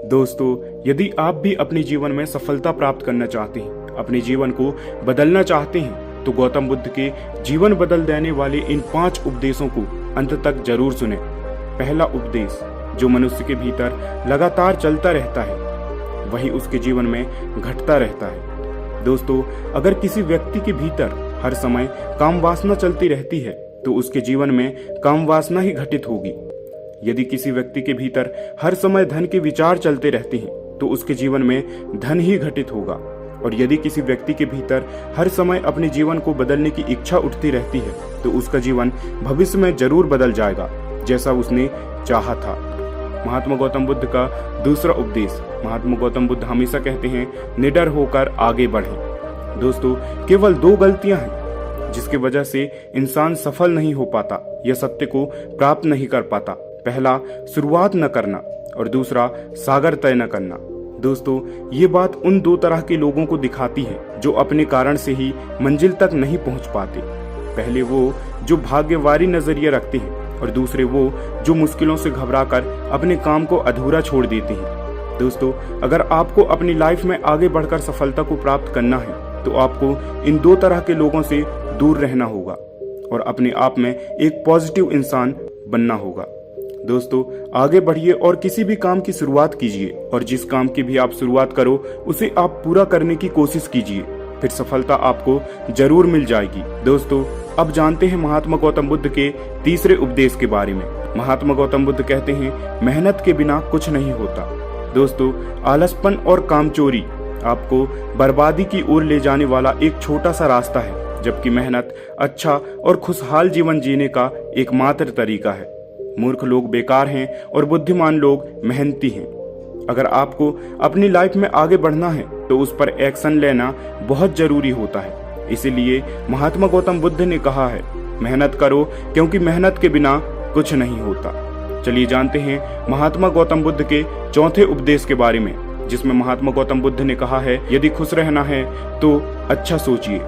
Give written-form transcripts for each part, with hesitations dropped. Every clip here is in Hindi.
दोस्तों, यदि आप भी अपने जीवन में सफलता प्राप्त करना चाहते हैं, अपने जीवन को बदलना चाहते हैं, तो गौतम बुद्ध के जीवन बदल देने वाले इन 5 उपदेशों को अंत तक जरूर सुने। पहला उपदेश, जो मनुष्य के भीतर लगातार चलता रहता है वही उसके जीवन में घटता रहता है। दोस्तों, अगर किसी व्यक्ति के भीतर हर समय काम वासना चलती रहती है तो उसके जीवन में काम वासना ही घटित होगी। यदि किसी व्यक्ति के भीतर हर समय धन के विचार चलते रहते हैं तो उसके जीवन में धन ही घटित होगा। और यदि किसी व्यक्ति के भीतर हर समय अपने जीवन को बदलने की इच्छा उठती रहती है तो उसका जीवन भविष्य में जरूर बदल जाएगा, जैसा उसने चाहा था। महात्मा गौतम बुद्ध का दूसरा उपदेश, महात्मा गौतम बुद्ध हमेशा कहते हैं, निडर होकर आगे बढ़ें। दोस्तों, केवल 2 गलतियां हैं जिसकी वजह से इंसान सफल नहीं हो पाता या सत्य को प्राप्त नहीं कर पाता। पहला, शुरुआत न करना, और दूसरा, सागर तय न करना। दोस्तों, ये बात उन 2 तरह के लोगों को दिखाती है जो अपने कारण से ही मंजिल तक नहीं पहुंच पाते। पहले वो जो भाग्यवारी नजरिया रखते हैं, और दूसरे वो जो मुश्किलों से घबराकर अपने काम को अधूरा छोड़ देते हैं। दोस्तों, अगर आपको अपनी लाइफ में आगे बढ़कर सफलता को प्राप्त करना है तो आपको इन 2 तरह के लोगों से दूर रहना होगा और अपने आप में एक पॉजिटिव इंसान बनना होगा। दोस्तों, आगे बढ़िए और किसी भी काम की शुरुआत कीजिए, और जिस काम की भी आप शुरुआत करो उसे आप पूरा करने की कोशिश कीजिए, फिर सफलता आपको जरूर मिल जाएगी। दोस्तों, अब जानते हैं महात्मा गौतम बुद्ध के तीसरे उपदेश के बारे में। महात्मा गौतम बुद्ध कहते हैं, मेहनत के बिना कुछ नहीं होता। दोस्तों, आलसपन और कामचोरी आपको बर्बादी की ओर ले जाने वाला एक छोटा सा रास्ता है, जबकि मेहनत अच्छा और खुशहाल जीवन जीने का एकमात्र तरीका है। मूर्ख लोग बेकार हैं और बुद्धिमान लोग मेहनती हैं। अगर आपको अपनी लाइफ में आगे बढ़ना है तो उस पर एक्शन लेना बहुत जरूरी होता है। इसीलिए महात्मा गौतम बुद्ध ने कहा है, मेहनत करो क्योंकि मेहनत के बिना कुछ नहीं होता। चलिए जानते हैं महात्मा गौतम बुद्ध के चौथे उपदेश के बारे में, जिसमें महात्मा गौतम बुद्ध ने कहा है, यदि खुश रहना है तो अच्छा सोचिए।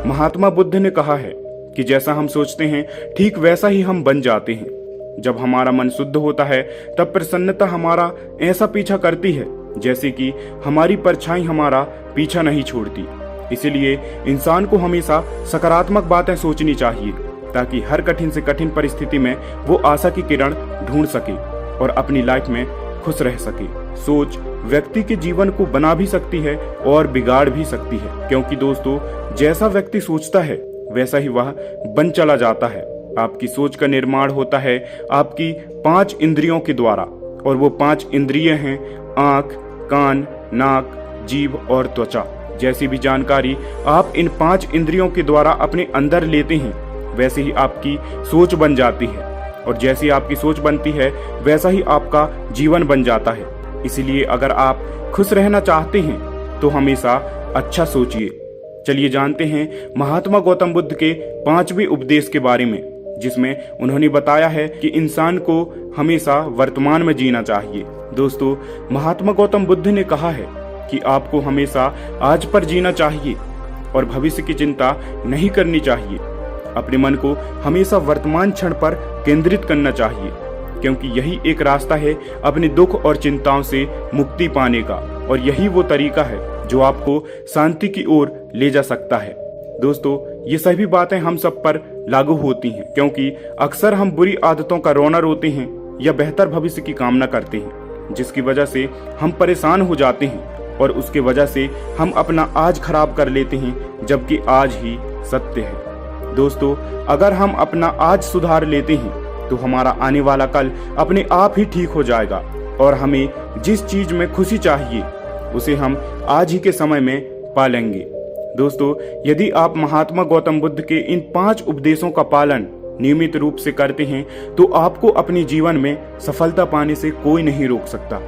महात्मा बुद्ध ने कहा है कि जैसा हम सोचते हैं ठीक वैसा ही हम बन जाते हैं। जब हमारा मन शुद्ध होता है तब प्रसन्नता हमारा ऐसा पीछा करती है जैसे कि हमारी परछाई हमारा पीछा नहीं छोड़ती। इसीलिए इंसान को हमेशा सकारात्मक बातें सोचनी चाहिए ताकि हर कठिन से कठिन परिस्थिति में वो आशा की किरण ढूंढ सके और अपनी लाइफ में खुश रह सके। सोच व्यक्ति के जीवन को बना भी सकती है और बिगाड़ भी सकती है, क्योंकि दोस्तों, जैसा व्यक्ति सोचता है वैसा ही वह बन चला जाता है। आपकी सोच का निर्माण होता है आपकी 5 इंद्रियों के द्वारा, और वो 5 इंद्रिय हैं आंख, कान, नाक, जीभ और त्वचा। जैसी भी जानकारी आप इन 5 इंद्रियों के द्वारा अपने अंदर लेते हैं वैसे ही आपकी सोच बन जाती है, और जैसी आपकी सोच बनती है वैसा ही आपका जीवन बन जाता है। इसीलिए अगर आप खुश रहना चाहते हैं तो हमेशा अच्छा सोचिए। चलिए जानते हैं महात्मा गौतम बुद्ध के 5वें उपदेश के बारे में, जिसमें उन्होंने बताया है कि इंसान को हमेशा वर्तमान में जीना चाहिए। दोस्तों, महात्मा गौतम बुद्ध ने कहा है कि आपको हमेशा आज पर जीना चाहिए और भविष्य की चिंता नहीं करनी चाहिए। अपने मन को हमेशा वर्तमान क्षण पर केंद्रित करना चाहिए, क्योंकि यही एक रास्ता है अपने दुख और चिंताओं से मुक्ति पाने का, और यही वो तरीका है जो आपको शांति की ओर ले जा सकता है। दोस्तों, ये सभी बातें हम सब पर लागू होती हैं, क्योंकि अक्सर हम बुरी आदतों का रोना रोते हैं या बेहतर भविष्य की कामना करते हैं, जिसकी वजह से हम परेशान हो जाते हैं और उसके वजह से हम अपना आज खराब कर लेते हैं, जबकि आज ही सत्य है। दोस्तों, अगर हम अपना आज सुधार लेते हैं तो हमारा आने वाला कल अपने आप ही ठीक हो जाएगा, और हमें जिस चीज में खुशी चाहिए उसे हम आज ही के समय में पा लेंगे। दोस्तों, यदि आप महात्मा गौतम बुद्ध के इन 5 उपदेशों का पालन नियमित रूप से करते हैं तो आपको अपने जीवन में सफलता पाने से कोई नहीं रोक सकता।